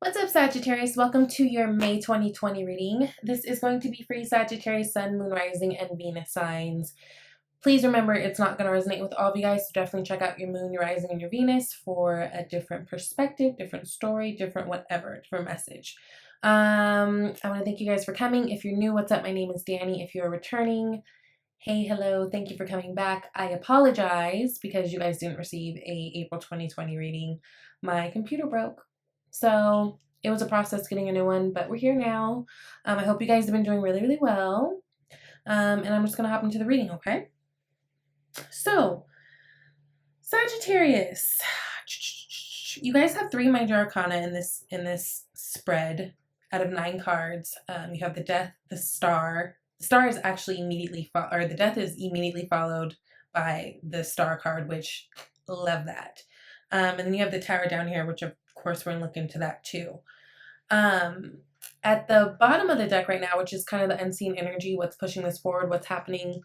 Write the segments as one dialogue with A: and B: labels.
A: What's up, Sagittarius? Welcome to your May 2020 reading. This is going to be for you, Sagittarius, Sun, Moon, Rising, and Venus signs. Please remember, it's not going to resonate with all of you guys, so definitely check out your Moon, your Rising, and your Venus for a different perspective, different story, different whatever, different message. I want to thank you guys for coming. If you're new, what's up? My name is Danny. If you're returning, hey, hello, thank you for coming back. I apologize because you guys didn't receive a April 2020 reading. My computer broke. So it was a process getting a new one, but we're here now. I hope you guys have been doing really, really well. And I'm just going to hop into the reading, okay? So, Sagittarius, you guys have 3 major arcana in this spread out of 9 cards. You have the Death, the Star. The Star is actually the Death is immediately followed by the Star card, which love that. And then you have the Tower down here, which of course we're going to look into that too. At the bottom of the deck right now, which is kind of the unseen energy, what's pushing this forward, what's happening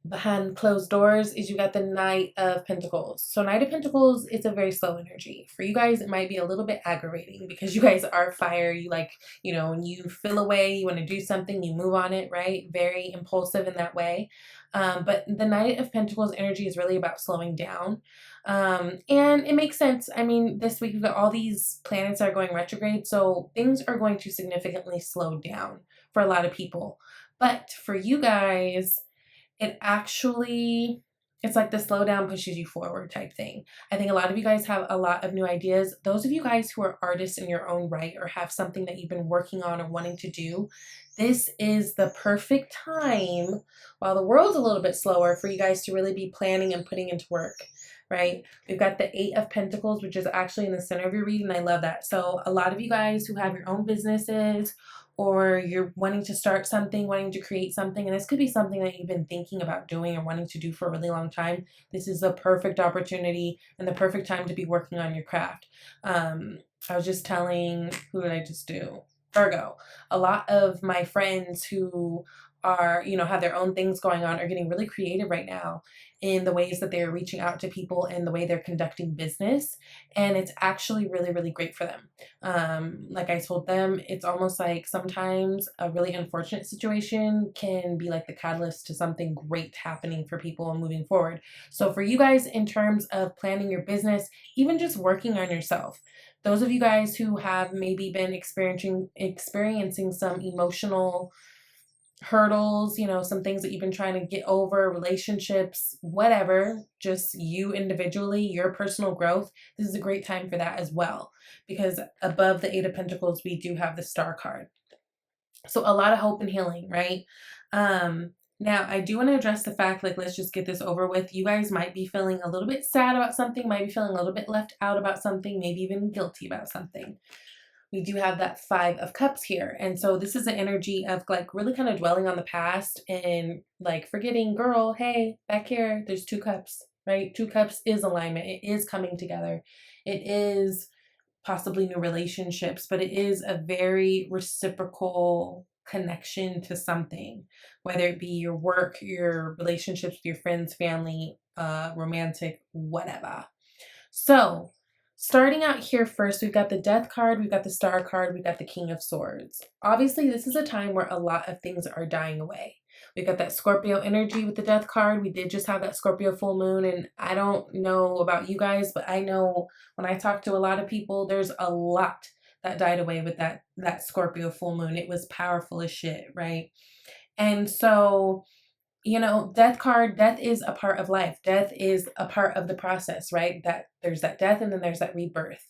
A: behind closed doors, is you got the Knight of Pentacles. So Knight of Pentacles, it's a very slow energy. For you guys, it might be a little bit aggravating because you guys are fire. You like, when you feel a way, you want to do something, you move on it, right? Very impulsive in that way. But the Knight of Pentacles energy is really about slowing down. And it makes sense. I mean, this week we've got all these planets that are going retrograde, so things are going to significantly slow down for a lot of people. But for you guys, it's like the slow down pushes you forward type thing. I think a lot of you guys have a lot of new ideas. Those of you guys who are artists in your own right or have something that you've been working on or wanting to do, this is the perfect time, while the world's a little bit slower, for you guys to really be planning and putting into work, right? We've got the 8 of Pentacles, which is actually in the center of your reading. I love that. So a lot of you guys who have your own businesses, or you're wanting to start something, wanting to create something, and this could be something that you've been thinking about doing or wanting to do for a really long time, this is the perfect opportunity and the perfect time to be working on your craft. I was just telling, who did I just do? Virgo. A lot of my friends who are, have their own things going on are getting really creative right now in the ways that they're reaching out to people and the way they're conducting business. And it's actually really, really great for them. Like I told them, it's almost like sometimes a really unfortunate situation can be like the catalyst to something great happening for people and moving forward. So for you guys, in terms of planning your business, even just working on yourself, those of you guys who have maybe been experiencing some emotional hurdles, some things that you've been trying to get over, relationships, whatever, just you individually, your personal growth, this is a great time for that as well, because above the 8 of Pentacles, we do have the Star card. So a lot of hope and healing, right? Now, I do want to address the fact, let's just get this over with. You guys might be feeling a little bit sad about something, might be feeling a little bit left out about something, maybe even guilty about something. We do have that 5 of Cups here. And so this is an energy of really kind of dwelling on the past and forgetting, girl, hey, back here, there's 2 cups, right? 2 cups is alignment. It is coming together. It is possibly new relationships, but it is a very reciprocal connection to something, whether it be your work, your relationships with your friends, family, romantic, whatever. So starting out here first, we've got the Death card, we've got the Star card, we've got the King of Swords. Obviously, this is a time where a lot of things are dying away. We've got that Scorpio energy with the Death card. We did just have that Scorpio full moon, and I don't know about you guys, but I know when I talk to a lot of people, there's a lot that died away with that Scorpio full moon. It was powerful as shit, right? And so, Death card, death is a part of life. Death is a part of the process, right? That there's that death and then there's that rebirth.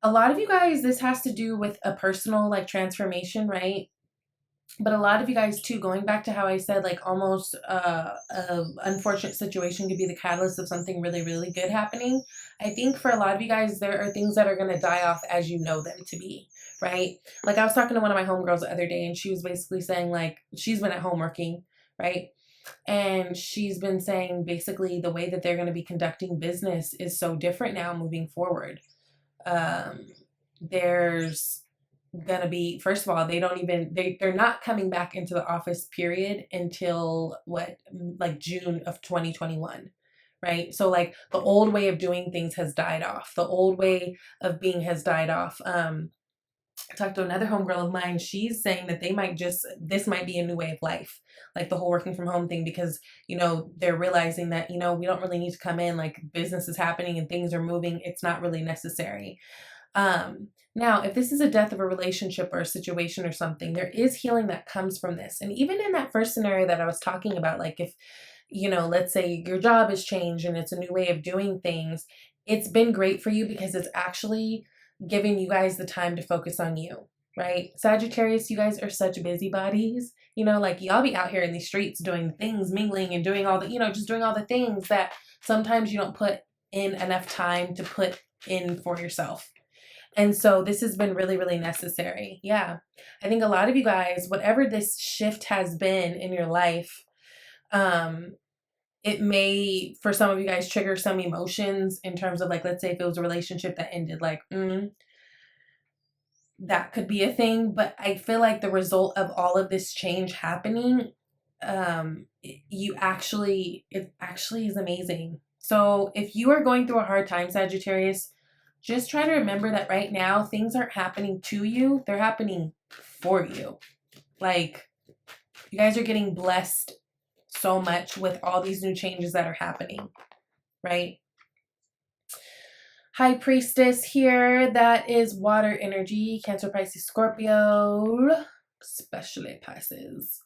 A: A lot of you guys, this has to do with a personal transformation, right? But a lot of you guys too, going back to how I said almost a unfortunate situation could be the catalyst of something really, really good happening. I think for a lot of you guys, there are things that are going to die off as you know them to be, right? I was talking to one of my homegirls the other day, and she was basically saying she's been at home working, right? And she's been saying basically the way that they're going to be conducting business is so different now moving forward. There's gonna be, first of all, they're not coming back into the office period until June of 2021, right? So like the old way of doing things has died off. The old way of being has died off. I talked to another homegirl of mine. She's saying that this might be a new way of life, like the whole working from home thing, because, they're realizing that, we don't really need to come in, like business is happening and things are moving. It's not really necessary. Now, if this is a death of a relationship or a situation or something, there is healing that comes from this. And even in that first scenario that I was talking about, like if, let's say your job has changed and it's a new way of doing things, it's been great for you because it's actually giving you guys the time to focus on you, right? Sagittarius, you guys are such busybodies. Like y'all be out here in the streets doing things, mingling and doing all the, just doing all the things that sometimes you don't put in enough time to put in for yourself. And so this has been really, really necessary. Yeah. I think a lot of you guys, whatever this shift has been in your life, it may, for some of you guys, trigger some emotions in terms of like, let's say if it was a relationship that ended, like, that could be a thing. But I feel like the result of all of this change happening, it actually is amazing. So if you are going through a hard time, Sagittarius, just try to remember that right now, things aren't happening to you. They're happening for you. Like, you guys are getting blessed so much with all these new changes that are happening, right? High Priestess here. That is water energy. Cancer, Pisces, Scorpio. Especially Pisces.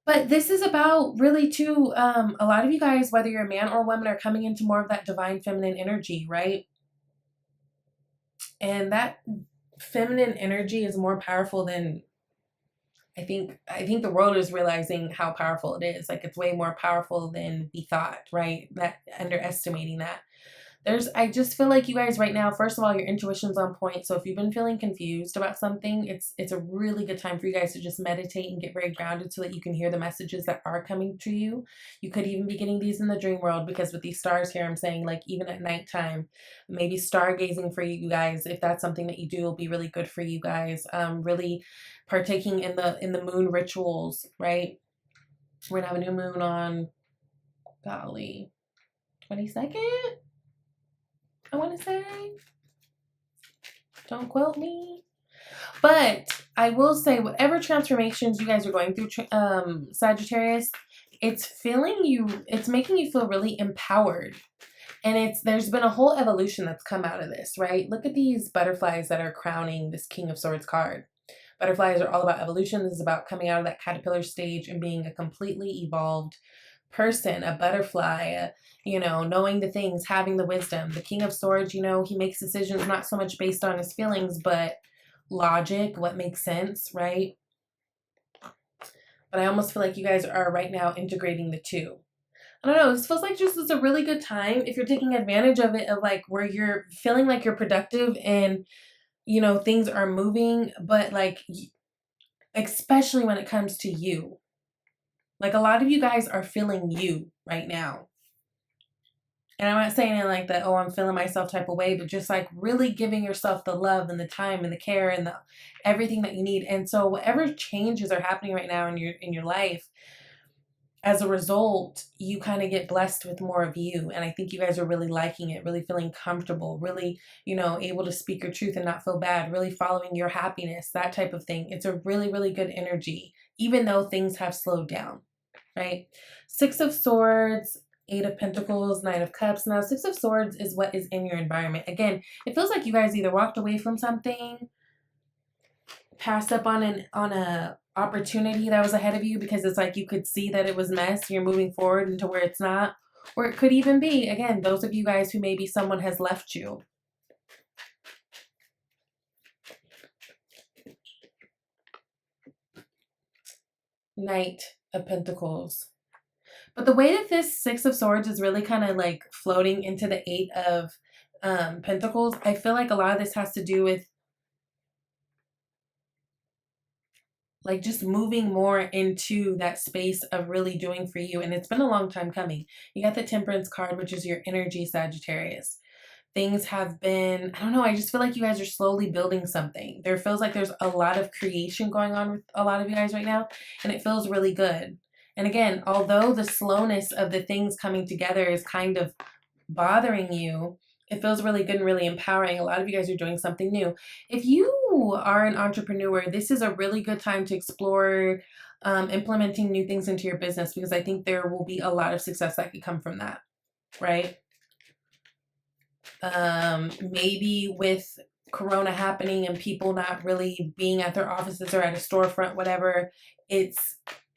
A: But this is about really too, a lot of you guys, whether you're a man or a woman, are coming into more of that divine feminine energy, right? And that feminine energy is more powerful than I think the world is realizing how powerful it is. Like it's way more powerful than we thought, right? That underestimating that. I just feel like you guys right now, first of all, your intuition's on point. So if you've been feeling confused about something, it's a really good time for you guys to just meditate and get very grounded so that you can hear the messages that are coming to you. You could even be getting these in the dream world, because with these stars here, I'm saying like even at nighttime, maybe stargazing for you guys, if that's something that you do, will be really good for you guys. Really partaking in the moon rituals, right? We're gonna have a new moon on, golly, 22nd? I want to say. Don't quote me. But I will say, whatever transformations you guys are going through, Sagittarius, it's making you feel really empowered. And there's been a whole evolution that's come out of this, right? Look at these butterflies that are crowning this King of Swords card. Butterflies are all about evolution. This is about coming out of that caterpillar stage and being a completely evolved person, a butterfly, knowing the things, having the wisdom. The King of Swords, he makes decisions not so much based on his feelings, but logic, what makes sense, right? But I almost feel like you guys are right now integrating the two. I don't know, this feels like just it's a really good time if you're taking advantage of it, of like where you're feeling like you're productive and, things are moving, but like, especially when it comes to you. Like a lot of you guys are feeling you right now. And I'm not saying it like that, oh, I'm feeling myself type of way, but just like really giving yourself the love and the time and the care and the everything that you need. And so whatever changes are happening right now in your life, as a result, you kind of get blessed with more of you. And I think you guys are really liking it, really feeling comfortable, really, able to speak your truth and not feel bad, really following your happiness, that type of thing. It's a really, really good energy, even though things have slowed down, right? Six of Swords, Eight of Pentacles, Nine of Cups. Now, Six of Swords is what is in your environment. Again, it feels like you guys either walked away from something, passed up on a opportunity that was ahead of you because it's like you could see that it was mess. You're moving forward into where it's not. Or it could even be, again, those of you guys who maybe someone has left you. Knight of Pentacles. But the way that this Six of Swords is really kind of like floating into the Eight of Pentacles, I feel like a lot of this has to do with like just moving more into that space of really doing for you. And it's been a long time coming. You got the Temperance card, which is your energy, Sagittarius. Things have been, I don't know, I just feel like you guys are slowly building something. There feels like there's a lot of creation going on with a lot of you guys right now. And it feels really good. And again, although the slowness of the things coming together is kind of bothering you, it feels really good and really empowering. A lot of you guys are doing something new. If you are an entrepreneur, this is a really good time to explore implementing new things into your business, because I think there will be a lot of success that could come from that, right? Maybe with Corona happening and people not really being at their offices or at a storefront, whatever, it's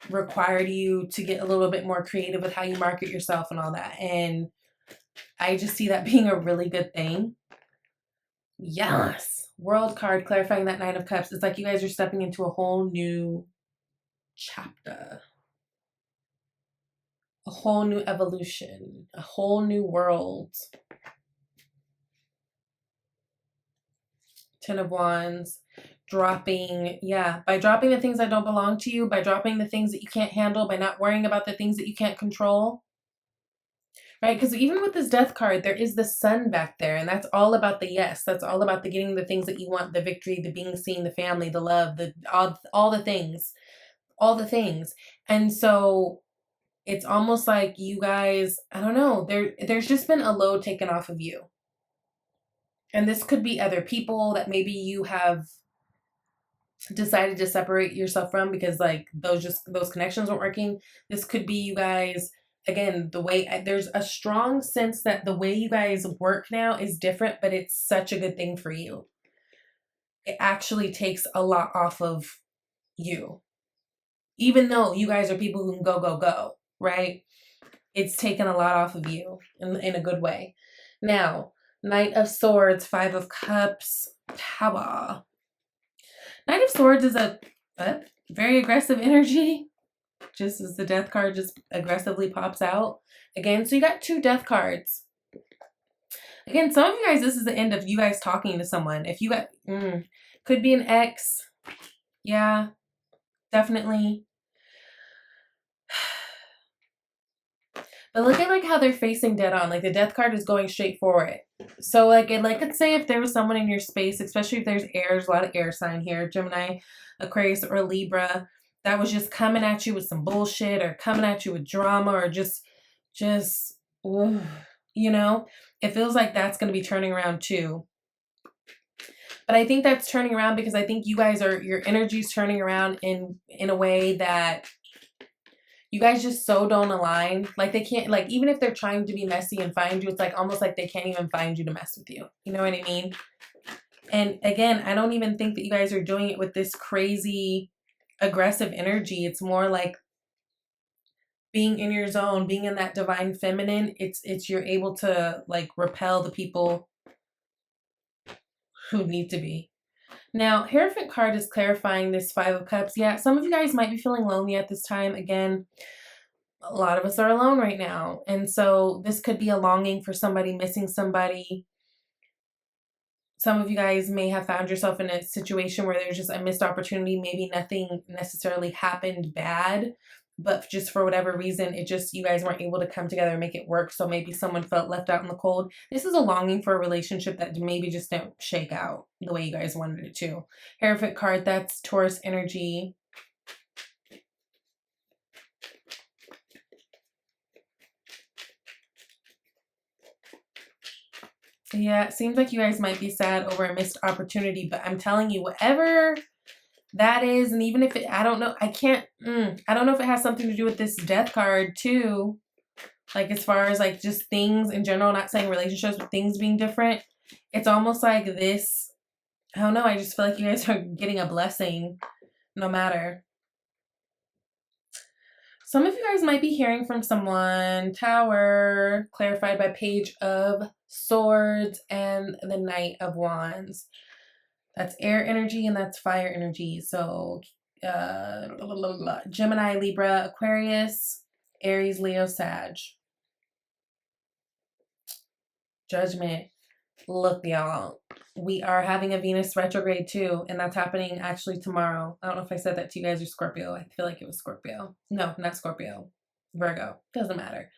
A: required you to get a little bit more creative with how you market yourself and all that. And I just see that being a really good thing. Yes. World card clarifying that Knight of Cups. It's like you guys are stepping into a whole new chapter, a whole new evolution, a whole new world. Ten of Wands. Dropping, by dropping the things that don't belong to you, by dropping the things that you can't handle, by not worrying about the things that you can't control. Right? Because even with this Death card, there is the Sun back there, and that's all about the yes. That's all about the getting the things that you want, the victory, the being seen, the family, the love, the all the things. All the things. And so it's almost like you guys, I don't know, there's just been a load taken off of you. And this could be other people that maybe you have decided to separate yourself from because like those connections weren't working. This could be you guys, again, the way there's a strong sense that the way you guys work now is different, but it's such a good thing for you. It actually takes a lot off of you. Even though you guys are people who can go, right? It's taken a lot off of you in a good way. Now, Knight of Swords, Five of Cups, Tower. Knight of Swords is a very aggressive energy, just as the Death card just aggressively pops out. Again, so you got two Death cards. Again, some of you guys, this is the end of you guys talking to someone. If you got, could be an ex. Yeah, definitely. But look at like how they're facing dead on. Like the Death card is going straight forward. So like let's say if there was someone in your space, especially if there's airs, a lot of air sign here, Gemini, Aquarius, or Libra, that was just coming at you with some bullshit or coming at you with drama or just, you know, it feels like that's going to be turning around too. But I think that's turning around because I think you guys your energy's turning around in a way that you guys just so don't align. Like they can't, like even if they're trying to be messy and find you, it's like almost like they can't even find you to mess with you. You know what I mean? And again, I don't even think that you guys are doing it with this crazy aggressive energy. It's more like being in your zone, being in that divine feminine. It's you're able to like repel the people who need to be. Now, Hierophant card is clarifying this Five of Cups. Yeah, some of you guys might be feeling lonely at this time. Again, a lot of us are alone right now. And so this could be a longing for somebody, missing somebody. Some of you guys may have found yourself in a situation where there's just a missed opportunity. Maybe nothing necessarily happened bad, but just for whatever reason, it just, you guys weren't able to come together and make it work. So maybe someone felt left out in the cold. This is a longing for a relationship that maybe just didn't shake out the way you guys wanted it to. Hierophant card, that's Taurus energy. Yeah, it seems like you guys might be sad over a missed opportunity, but I'm telling you, whatever that is, and even if it, I don't know, I don't know if it has something to do with this Death card too. Like as far as like just things in general, not saying relationships, but things being different. It's almost like this, I don't know, I just feel like you guys are getting a blessing no matter. Some of you guys might be hearing from someone. Tower, clarified by Page of Swords and the Knight of Wands. That's air energy and that's fire energy. So Gemini, Libra, Aquarius, Aries, Leo, Sag. Judgment. Look, y'all, we are having a Venus retrograde too, and that's happening actually tomorrow. I don't know if I said that to you guys or Scorpio. I feel like it was Scorpio. No, not Scorpio. Virgo. Doesn't matter.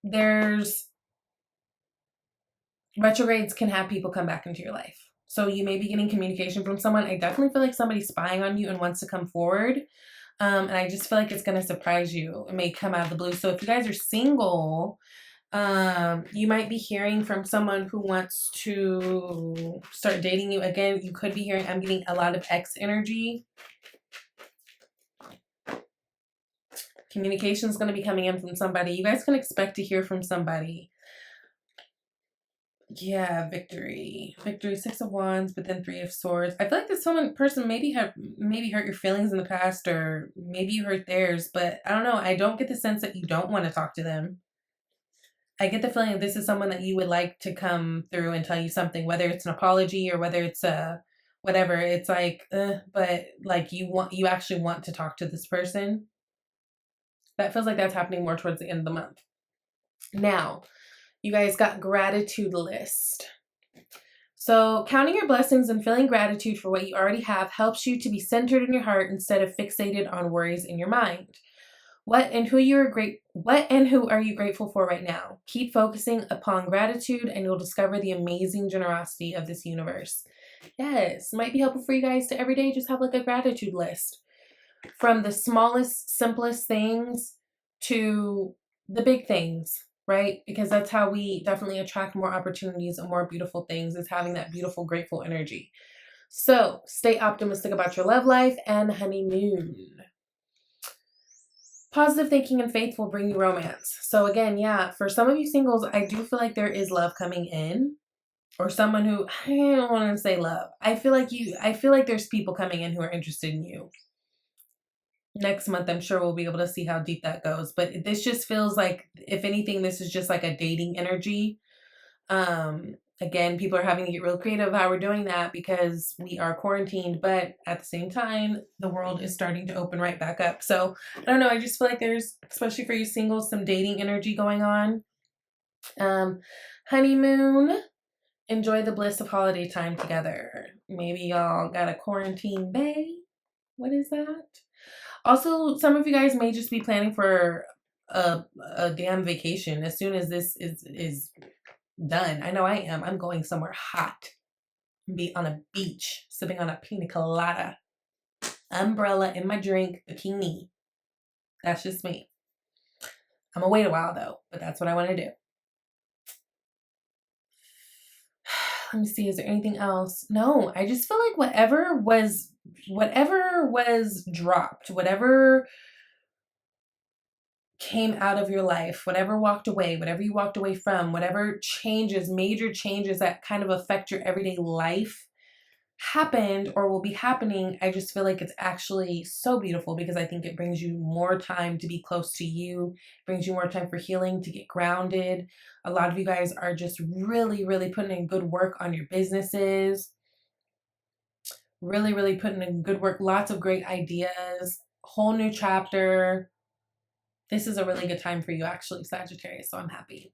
A: There's retrogrades can have people come back into your life. So you may be getting communication from someone. I definitely feel like somebody's spying on you and wants to come forward. And I just feel like it's going to surprise you. It may come out of the blue. So if you guys are single, you might be hearing from someone who wants to start dating you again. You could be hearing, I'm getting a lot of ex energy. Communication is going to be coming in from somebody. You guys can expect to hear from somebody. Yeah, victory. Victory, 6 of Wands, but then 3 of Swords. I feel like this person maybe hurt your feelings in the past, or maybe you hurt theirs, but I don't know. I don't get the sense that you don't want to talk to them. I get the feeling that this is someone that you would like to come through and tell you something, whether it's an apology or whether it's a whatever. It's like, but like you actually want to talk to this person. That feels like that's happening more towards the end of the month. Now, you guys got gratitude list. So counting your blessings and feeling gratitude for what you already have helps you to be centered in your heart instead of fixated on worries in your mind. What and who are you grateful for right now? Keep focusing upon gratitude and you'll discover the amazing generosity of this universe. Yes, might be helpful for you guys to every day just have like a gratitude list. From the smallest, simplest things to the big things, right? Because that's how we definitely attract more opportunities and more beautiful things, is having that beautiful, grateful energy. So stay optimistic about your love life and honeymoon. Positive thinking and faith will bring you romance. So again, yeah, for some of you singles, I do feel like there is love coming in, or someone who, I don't want to say love. I feel like there's people coming in who are interested in you. Next month, I'm sure we'll be able to see how deep that goes. But this just feels like, if anything, this is just like a dating energy. Again, people are having to get real creative how we're doing that because we are quarantined. But at the same time, the world is starting to open right back up. So I don't know. I just feel like there's, especially for you singles, some dating energy going on. Honeymoon. Enjoy the bliss of holiday time together. Maybe y'all got a quarantine bay. What is that? Also, some of you guys may just be planning for a damn vacation as soon as this is done. I know I am. I'm going somewhere hot. Be on a beach, sipping on a pina colada, umbrella in my drink, bikini. That's just me. I'm gonna wait a while though, but that's what I want to do. Let me see. Is there anything else? No, I just feel like whatever was dropped, whatever came out of your life, whatever walked away, whatever you walked away from, whatever changes, major changes that kind of affect your everyday life happened or will be happening. I just feel like it's actually so beautiful because I think it brings you more time to be close to you, brings you more time for healing, to get grounded. A lot of you guys are just really, really putting in good work on your businesses, really, really putting in good work, lots of great ideas, whole new chapter. This is a really good time for you, actually, Sagittarius, so I'm happy.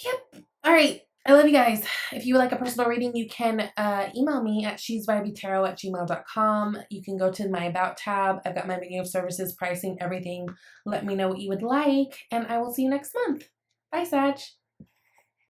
A: Yep. All right. I love you guys. If you would like a personal reading, you can email me at shesvibeytarot@gmail.com. You can go to my About tab. I've got my menu of services, pricing, everything. Let me know what you would like, and I will see you next month. Bye, Sag.